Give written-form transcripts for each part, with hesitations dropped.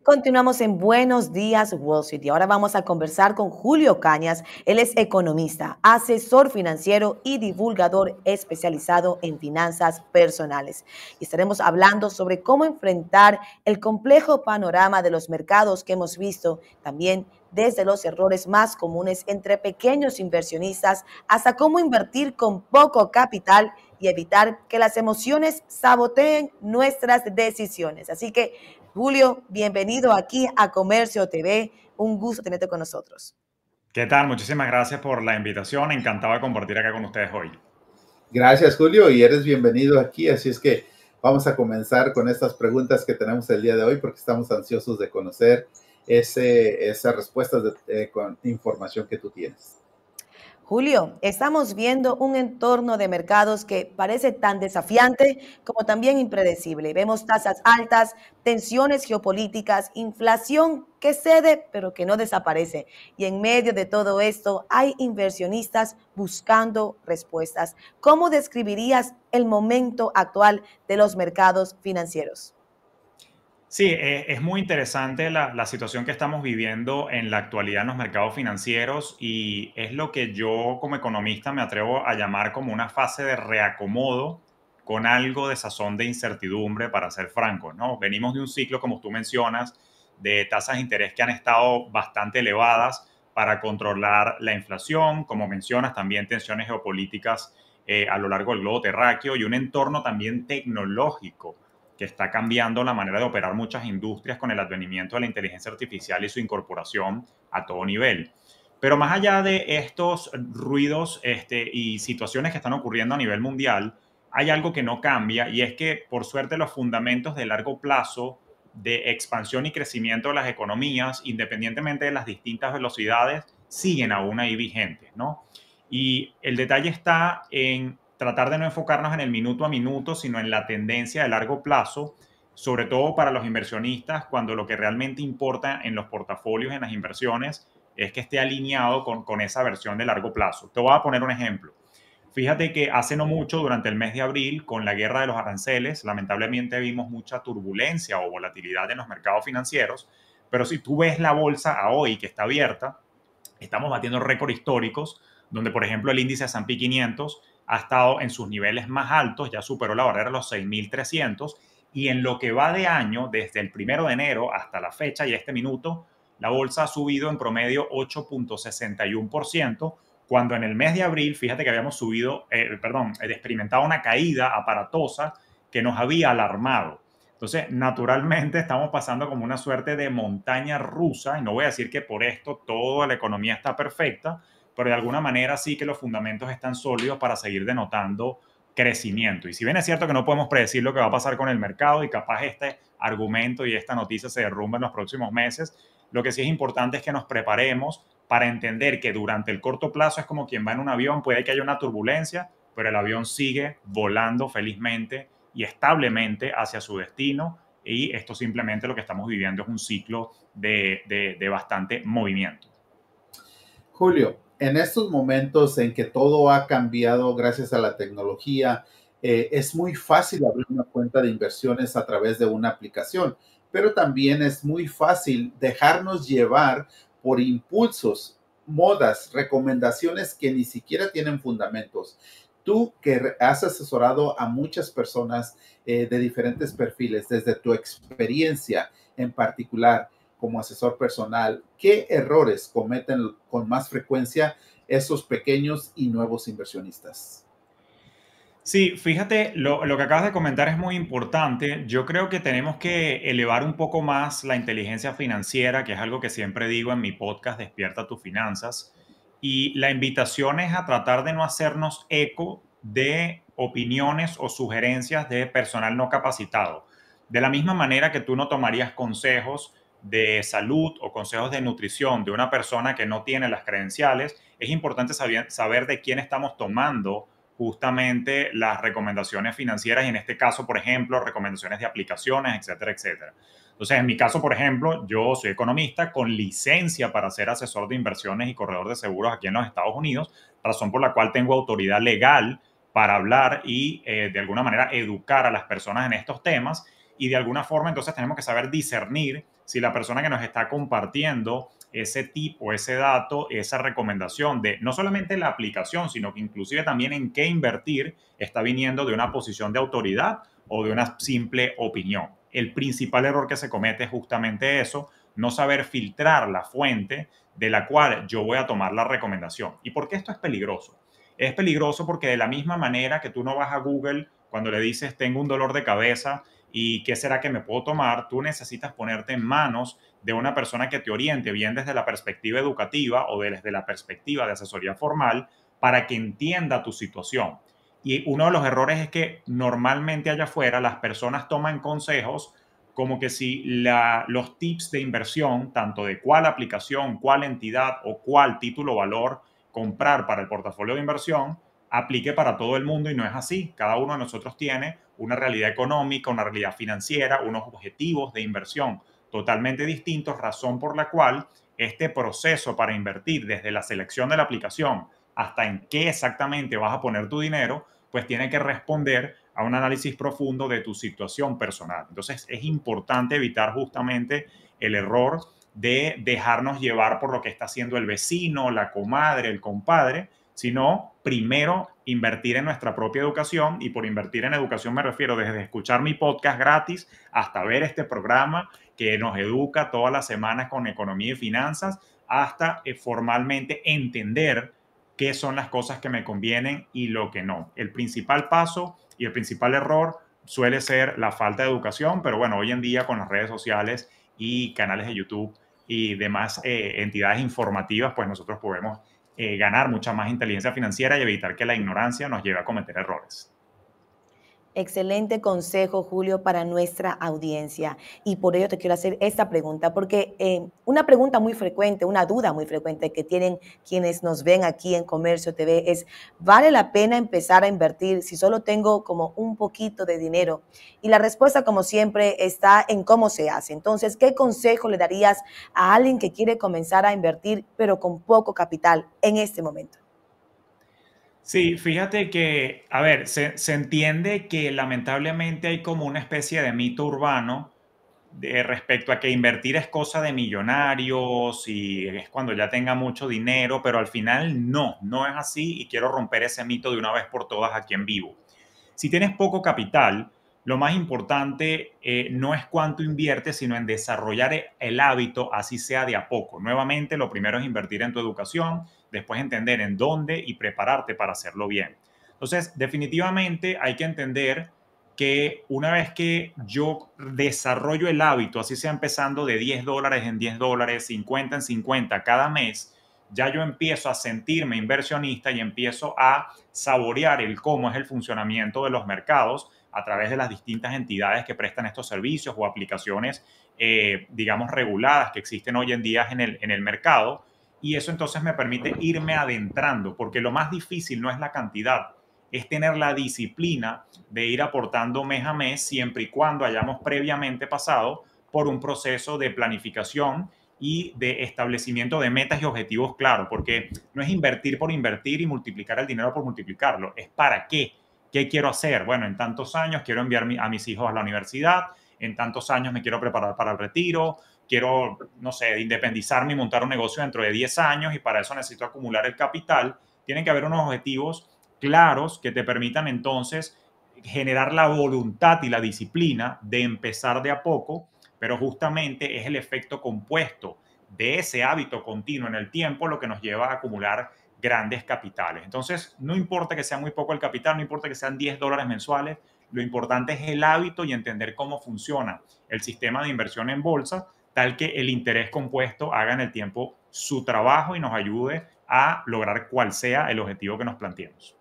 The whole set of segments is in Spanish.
Continuamos en Buenos Días Wall Street y ahora vamos a conversar con Julio Cañas. Él es economista, asesor financiero y divulgador especializado en finanzas personales. Y estaremos hablando sobre cómo enfrentar el complejo panorama de los mercados que hemos visto, también desde los errores más comunes entre pequeños inversionistas hasta cómo invertir con poco capital y evitar que las emociones saboteen nuestras decisiones. Así que Julio, bienvenido aquí a Comercio TV. Un gusto tenerte con nosotros. ¿Qué tal? Muchísimas gracias por la invitación. Encantado de compartir acá con ustedes hoy. Gracias, Julio, y eres bienvenido aquí. Así es que vamos a comenzar con estas preguntas que tenemos el día de hoy porque estamos ansiosos de conocer esas respuestas con información que tú tienes. Julio, estamos viendo un entorno de mercados que parece tan desafiante como también impredecible. Vemos tasas altas, tensiones geopolíticas, inflación que cede pero que no desaparece. Y en medio de todo esto hay inversionistas buscando respuestas. ¿Cómo describirías el momento actual de los mercados financieros? Sí, es muy interesante la situación que estamos viviendo en la actualidad en los mercados financieros y es lo que yo como economista me atrevo a llamar como una fase de reacomodo con algo de sazón de incertidumbre, para ser franco, ¿no? Venimos de un ciclo, como tú mencionas, de tasas de interés que han estado bastante elevadas para controlar la inflación, como mencionas, también tensiones geopolíticas a lo largo del globo terráqueo y un entorno también tecnológico que está cambiando la manera de operar muchas industrias con el advenimiento de la inteligencia artificial y su incorporación a todo nivel. Pero más allá de estos ruidos y situaciones que están ocurriendo a nivel mundial, hay algo que no cambia y es que, por suerte, los fundamentos de largo plazo de expansión y crecimiento de las economías, independientemente de las distintas velocidades, siguen aún ahí vigentes, ¿no? Y el detalle está en tratar de no enfocarnos en el minuto a minuto, sino en la tendencia de largo plazo, sobre todo para los inversionistas, cuando lo que realmente importa en los portafolios, en las inversiones, es que esté alineado con esa versión de largo plazo. Te voy a poner un ejemplo. Fíjate que hace no mucho, durante el mes de abril, con la guerra de los aranceles, lamentablemente vimos mucha turbulencia o volatilidad en los mercados financieros, pero si tú ves la bolsa a hoy que está abierta, estamos batiendo récords históricos, donde por ejemplo el índice S&P 500 ha estado en sus niveles más altos, ya superó la barrera de los 6.300 y en lo que va de año, desde el 1 de enero hasta la fecha y este minuto, la bolsa ha subido en promedio 8.61%, cuando en el mes de abril, fíjate que habíamos experimentado una caída aparatosa que nos había alarmado. Entonces, naturalmente estamos pasando como una suerte de montaña rusa, y no voy a decir que por esto toda la economía está perfecta, pero de alguna manera sí que los fundamentos están sólidos para seguir denotando crecimiento. Y si bien es cierto que no podemos predecir lo que va a pasar con el mercado y capaz este argumento y esta noticia se derrumba en los próximos meses, lo que sí es importante es que nos preparemos para entender que durante el corto plazo es como quien va en un avión, puede que haya una turbulencia, pero el avión sigue volando felizmente y establemente hacia su destino, y esto simplemente lo que estamos viviendo es un ciclo de bastante movimiento. Julio, en estos momentos en que todo ha cambiado gracias a la tecnología, es muy fácil abrir una cuenta de inversiones a través de una aplicación, pero también es muy fácil dejarnos llevar por impulsos, modas, recomendaciones que ni siquiera tienen fundamentos. Tú que has asesorado a muchas personas de diferentes perfiles, desde tu experiencia en particular, como asesor personal, ¿qué errores cometen con más frecuencia esos pequeños y nuevos inversionistas? Sí, fíjate, lo que acabas de comentar es muy importante. Yo creo que tenemos que elevar un poco más la inteligencia financiera, que es algo que siempre digo en mi podcast Despierta tus finanzas. Y la invitación es a tratar de no hacernos eco de opiniones o sugerencias de personal no capacitado. De la misma manera que tú no tomarías consejos de salud o consejos de nutrición de una persona que no tiene las credenciales, es importante saber de quién estamos tomando justamente las recomendaciones financieras y en este caso, por ejemplo, recomendaciones de aplicaciones, etcétera, etcétera. Entonces, en mi caso, por ejemplo, yo soy economista con licencia para ser asesor de inversiones y corredor de seguros aquí en los Estados Unidos, razón por la cual tengo autoridad legal para hablar y de alguna manera educar a las personas en estos temas. y de alguna forma entonces tenemos que saber discernir si la persona que nos está compartiendo ese tip o ese dato, esa recomendación de no solamente la aplicación, sino que inclusive también en qué invertir, está viniendo de una posición de autoridad o de una simple opinión. El principal error que se comete es justamente eso, no saber filtrar la fuente de la cual yo voy a tomar la recomendación. ¿Y por qué esto es peligroso? Es peligroso porque de la misma manera que tú no vas a Google cuando le dices tengo un dolor de cabeza y qué será que me puedo tomar, tú necesitas ponerte en manos de una persona que te oriente bien desde la perspectiva educativa o desde la perspectiva de asesoría formal para que entienda tu situación. Y uno de los errores es que normalmente allá afuera las personas toman consejos como que si los tips de inversión, tanto de cuál aplicación, cuál entidad o cuál título valor comprar para el portafolio de inversión, aplique para todo el mundo y no es así. Cada uno de nosotros tiene una realidad económica, una realidad financiera, unos objetivos de inversión totalmente distintos, razón por la cual este proceso para invertir desde la selección de la aplicación hasta en qué exactamente vas a poner tu dinero, pues tiene que responder a un análisis profundo de tu situación personal. Entonces es importante evitar justamente el error de dejarnos llevar por lo que está haciendo el vecino, la comadre, el compadre, sino primero invertir en nuestra propia educación, y por invertir en educación me refiero desde escuchar mi podcast gratis hasta ver este programa que nos educa todas las semanas con economía y finanzas, hasta formalmente entender qué son las cosas que me convienen y lo que no. El principal paso y el principal error suele ser la falta de educación, pero bueno, hoy en día con las redes sociales y canales de YouTube y demás entidades informativas, pues nosotros podemos ganar mucha más inteligencia financiera y evitar que la ignorancia nos lleve a cometer errores. Excelente consejo, Julio, para nuestra audiencia. Y por ello te quiero hacer esta pregunta, porque una pregunta muy frecuente, una duda muy frecuente que tienen quienes nos ven aquí en Comercio TV es, ¿vale la pena empezar a invertir si solo tengo como un poquito de dinero? Y la respuesta, como siempre, está en cómo se hace. Entonces, ¿qué consejo le darías a alguien que quiere comenzar a invertir, pero con poco capital en este momento? Sí, fíjate que, a ver, se entiende que lamentablemente hay como una especie de mito urbano respecto a que invertir es cosa de millonarios y es cuando ya tenga mucho dinero, pero al final no es así y quiero romper ese mito de una vez por todas aquí en vivo. Si tienes poco capital, lo más importante no es cuánto inviertes, sino en desarrollar el hábito, así sea de a poco. Nuevamente, lo primero es invertir en tu educación, después entender en dónde y prepararte para hacerlo bien. Entonces, definitivamente hay que entender que una vez que yo desarrollo el hábito, así sea empezando de $10 en $10, 50 en 50 cada mes, ya yo empiezo a sentirme inversionista y empiezo a saborear el cómo es el funcionamiento de los mercados a través de las distintas entidades que prestan estos servicios o aplicaciones, digamos, reguladas que existen hoy en día en el mercado. Y eso entonces me permite irme adentrando, porque lo más difícil no es la cantidad, es tener la disciplina de ir aportando mes a mes siempre y cuando hayamos previamente pasado por un proceso de planificación y de establecimiento de metas y objetivos claros, porque no es invertir por invertir y multiplicar el dinero por multiplicarlo, es para qué. ¿Qué quiero hacer? Bueno, en tantos años quiero enviar a mis hijos a la universidad, en tantos años me quiero preparar para el retiro, quiero, no sé, independizarme y montar un negocio dentro de 10 años y para eso necesito acumular el capital. Tienen que haber unos objetivos claros que te permitan entonces generar la voluntad y la disciplina de empezar de a poco, pero justamente es el efecto compuesto de ese hábito continuo en el tiempo lo que nos lleva a acumular grandes capitales. Entonces, no importa que sea muy poco el capital, no importa que sean $10 mensuales, lo importante es el hábito y entender cómo funciona el sistema de inversión en bolsa, tal que el interés compuesto haga en el tiempo su trabajo y nos ayude a lograr cual sea el objetivo que nos planteemos.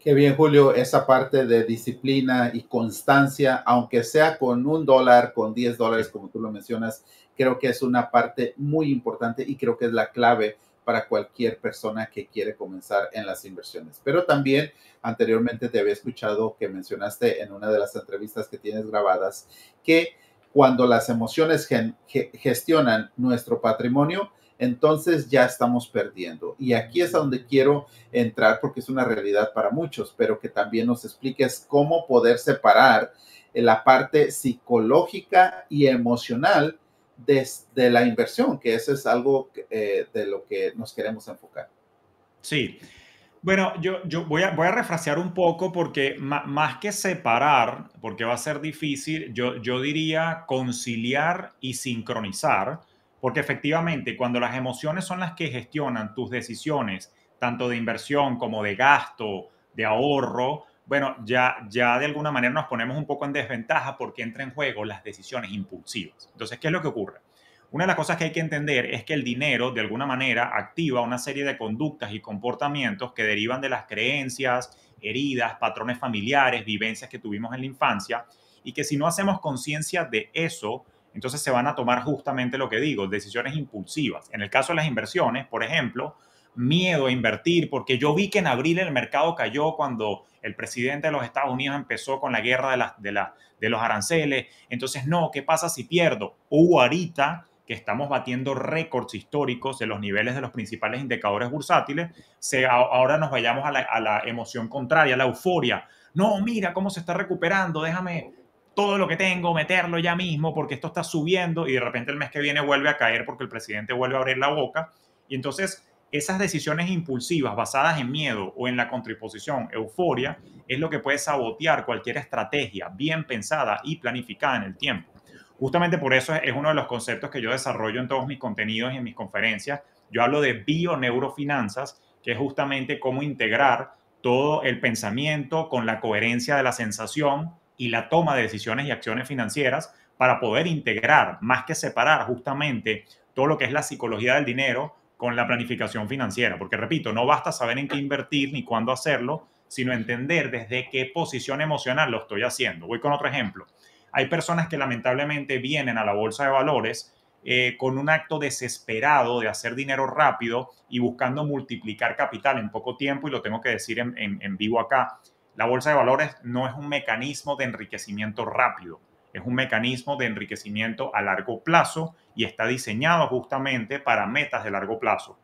Qué bien, Julio, esa parte de disciplina y constancia, aunque sea con $1, con $10, como tú lo mencionas, creo que es una parte muy importante y creo que es la clave para cualquier persona que quiere comenzar en las inversiones. Pero también anteriormente te había escuchado que mencionaste en una de las entrevistas que tienes grabadas que cuando las emociones gestionan nuestro patrimonio, entonces ya estamos perdiendo. Y aquí es a donde quiero entrar porque es una realidad para muchos, pero que también nos expliques cómo poder separar la parte psicológica y emocional de la inversión, que eso es algo de lo que nos queremos enfocar. Sí. Bueno, yo voy a refrasear un poco porque más que separar, porque va a ser difícil, yo diría conciliar y sincronizar, porque efectivamente cuando las emociones son las que gestionan tus decisiones, tanto de inversión como de gasto, de ahorro, bueno, ya de alguna manera nos ponemos un poco en desventaja porque entra en juego las decisiones impulsivas. Entonces, ¿qué es lo que ocurre? Una de las cosas que hay que entender es que el dinero, de alguna manera, activa una serie de conductas y comportamientos que derivan de las creencias, heridas, patrones familiares, vivencias que tuvimos en la infancia, y que si no hacemos conciencia de eso, entonces se van a tomar justamente lo que digo, decisiones impulsivas. En el caso de las inversiones, por ejemplo, miedo a invertir, porque yo vi que en abril el mercado cayó cuando el presidente de los Estados Unidos empezó con la guerra de los aranceles. Entonces, no, ¿qué pasa si pierdo? O ahorita que estamos batiendo récords históricos de los niveles de los principales indicadores bursátiles, ahora nos vayamos a la emoción contraria, a la euforia. No, mira cómo se está recuperando, déjame todo lo que tengo, meterlo ya mismo porque esto está subiendo y de repente el mes que viene vuelve a caer porque el presidente vuelve a abrir la boca. Y entonces esas decisiones impulsivas basadas en miedo o en la contraposición euforia es lo que puede sabotear cualquier estrategia bien pensada y planificada en el tiempo. Justamente por eso es uno de los conceptos que yo desarrollo en todos mis contenidos y en mis conferencias. Yo hablo de bioneurofinanzas, que es justamente cómo integrar todo el pensamiento con la coherencia de la sensación y la toma de decisiones y acciones financieras para poder integrar, más que separar justamente todo lo que es la psicología del dinero con la planificación financiera. Porque, repito, no basta saber en qué invertir ni cuándo hacerlo, sino entender desde qué posición emocional lo estoy haciendo. Voy con otro ejemplo. Hay personas que lamentablemente vienen a la bolsa de valores con un acto desesperado de hacer dinero rápido y buscando multiplicar capital en poco tiempo, y lo tengo que decir en vivo acá. La bolsa de valores no es un mecanismo de enriquecimiento rápido, es un mecanismo de enriquecimiento a largo plazo y está diseñado justamente para metas de largo plazo.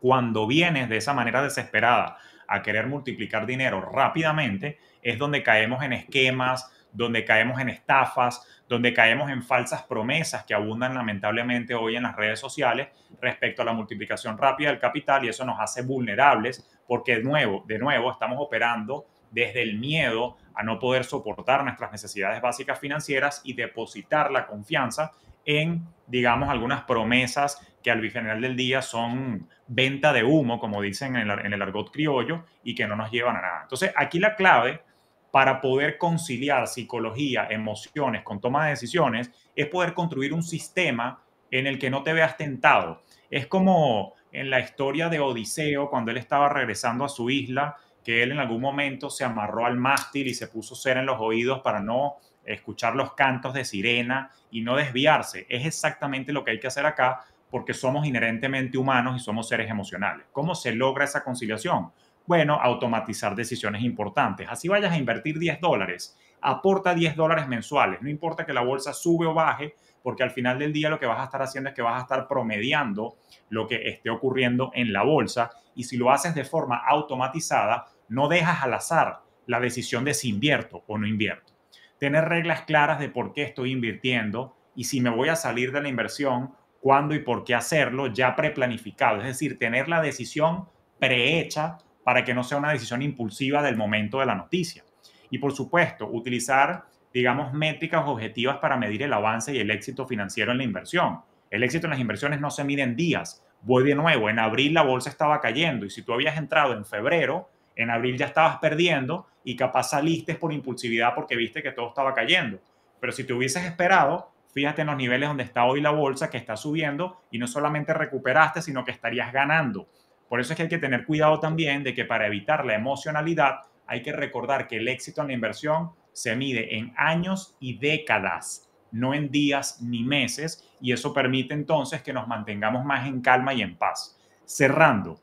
Cuando vienes de esa manera desesperada a querer multiplicar dinero rápidamente, es donde caemos en esquemas, donde caemos en estafas, donde caemos en falsas promesas que abundan lamentablemente hoy en las redes sociales respecto a la multiplicación rápida del capital, y eso nos hace vulnerables porque de nuevo estamos operando desde el miedo a no poder soportar nuestras necesidades básicas financieras y depositar la confianza en, digamos, algunas promesas que al final del día son venta de humo, como dicen en el argot criollo, y que no nos llevan a nada. Entonces, aquí la clave para poder conciliar psicología, emociones con toma de decisiones es poder construir un sistema en el que no te veas tentado. Es como en la historia de Odiseo, cuando él estaba regresando a su isla, que él en algún momento se amarró al mástil y se puso cera en los oídos para no escuchar los cantos de sirena y no desviarse. Es exactamente lo que hay que hacer acá porque somos inherentemente humanos y somos seres emocionales. ¿Cómo se logra esa conciliación? Bueno, automatizar decisiones importantes. Así vayas a invertir $10, aporta $10 mensuales. No importa que la bolsa sube o baje, porque al final del día lo que vas a estar haciendo es que vas a estar promediando lo que esté ocurriendo en la bolsa. Y si lo haces de forma automatizada, no dejas al azar la decisión de si invierto o no invierto. Tener reglas claras de por qué estoy invirtiendo y si me voy a salir de la inversión, cuándo y por qué hacerlo, ya preplanificado. Es decir, tener la decisión prehecha para que no sea una decisión impulsiva del momento de la noticia. Y por supuesto, utilizar, digamos, métricas objetivas para medir el avance y el éxito financiero en la inversión. El éxito en las inversiones no se mide en días. Voy de nuevo, en abril la bolsa estaba cayendo y si tú habías entrado en febrero, en abril ya estabas perdiendo y capaz saliste por impulsividad porque viste que todo estaba cayendo. Pero si te hubieses esperado, fíjate en los niveles donde está hoy la bolsa, que está subiendo, y no solamente recuperaste, sino que estarías ganando. Por eso es que hay que tener cuidado también de que para evitar la emocionalidad hay que recordar que el éxito en la inversión se mide en años y décadas, no en días ni meses, y eso permite entonces que nos mantengamos más en calma y en paz. Cerrando,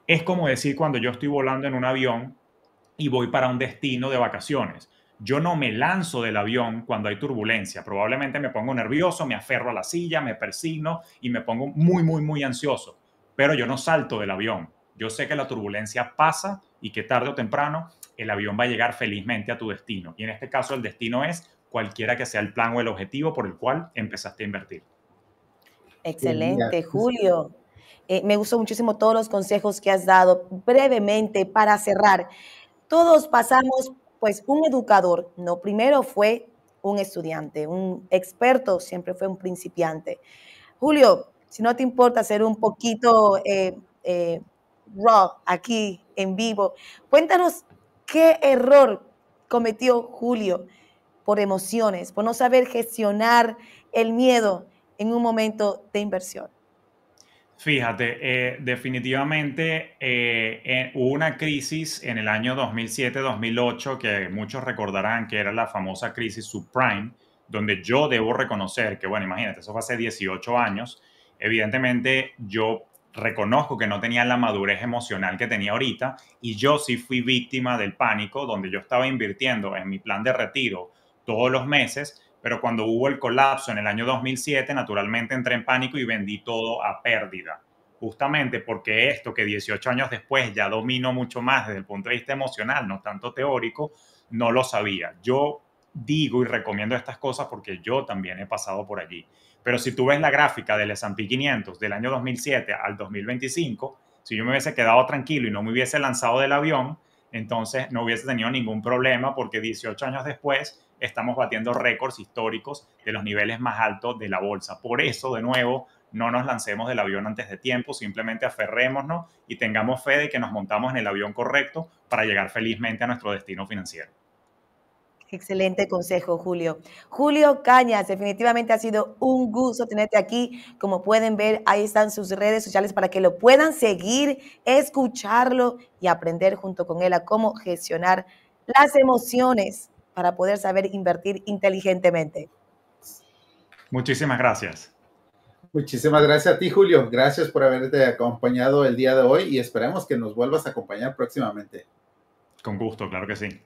es como decir cuando yo estoy volando en un avión y voy para un destino de vacaciones. Yo no me lanzo del avión cuando hay turbulencia. Probablemente me pongo nervioso, me aferro a la silla, me persigno y me pongo muy ansioso. Pero yo no salto del avión. Yo sé que la turbulencia pasa y que tarde o temprano el avión va a llegar felizmente a tu destino. Y en este caso el destino es cualquiera que sea el plan o el objetivo por el cual empezaste a invertir. Excelente, Julio. Me gustó muchísimo todos los consejos que has dado. Brevemente, para cerrar, todos pasamos, pues, un educador, ¿no? Primero fue un estudiante, un experto siempre fue un principiante. Julio, si no te importa ser un poquito raw aquí en vivo, cuéntanos qué error cometió Julio por emociones, por no saber gestionar el miedo en un momento de inversión. Fíjate, definitivamente hubo una crisis en el año 2007-2008 que muchos recordarán que era la famosa crisis subprime, donde yo debo reconocer que, bueno, imagínate, eso fue hace 18 años. Evidentemente, yo reconozco que no tenía la madurez emocional que tenía ahorita y yo sí fui víctima del pánico, donde yo estaba invirtiendo en mi plan de retiro todos los meses, pero cuando hubo el colapso en el año 2007, naturalmente entré en pánico y vendí todo a pérdida. Justamente porque esto que 18 años después ya domino mucho más desde el punto de vista emocional, no tanto teórico, no lo sabía. Yo digo y recomiendo estas cosas porque yo también he pasado por allí. Pero si tú ves la gráfica del S&P 500 del año 2007 al 2025, si yo me hubiese quedado tranquilo y no me hubiese lanzado del avión, entonces no hubiese tenido ningún problema porque 18 años después estamos batiendo récords históricos de los niveles más altos de la bolsa. Por eso, de nuevo, no nos lancemos del avión antes de tiempo, simplemente aferrémonos y tengamos fe de que nos montamos en el avión correcto para llegar felizmente a nuestro destino financiero. Excelente consejo, Julio. Julio Cañas, definitivamente ha sido un gusto tenerte aquí. Como pueden ver, ahí están sus redes sociales para que lo puedan seguir, escucharlo y aprender junto con él a cómo gestionar las emociones para poder saber invertir inteligentemente. Muchísimas gracias. Muchísimas gracias a ti, Julio. Gracias por haberte acompañado el día de hoy y esperemos que nos vuelvas a acompañar próximamente. Con gusto, claro que sí.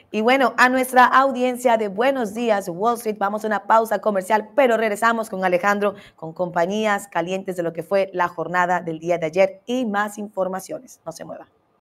Y bueno, a nuestra audiencia de Buenos Días Wall Street, vamos a una pausa comercial, pero regresamos con Alejandro con compañías calientes de lo que fue la jornada del día de ayer y más informaciones. No se mueva.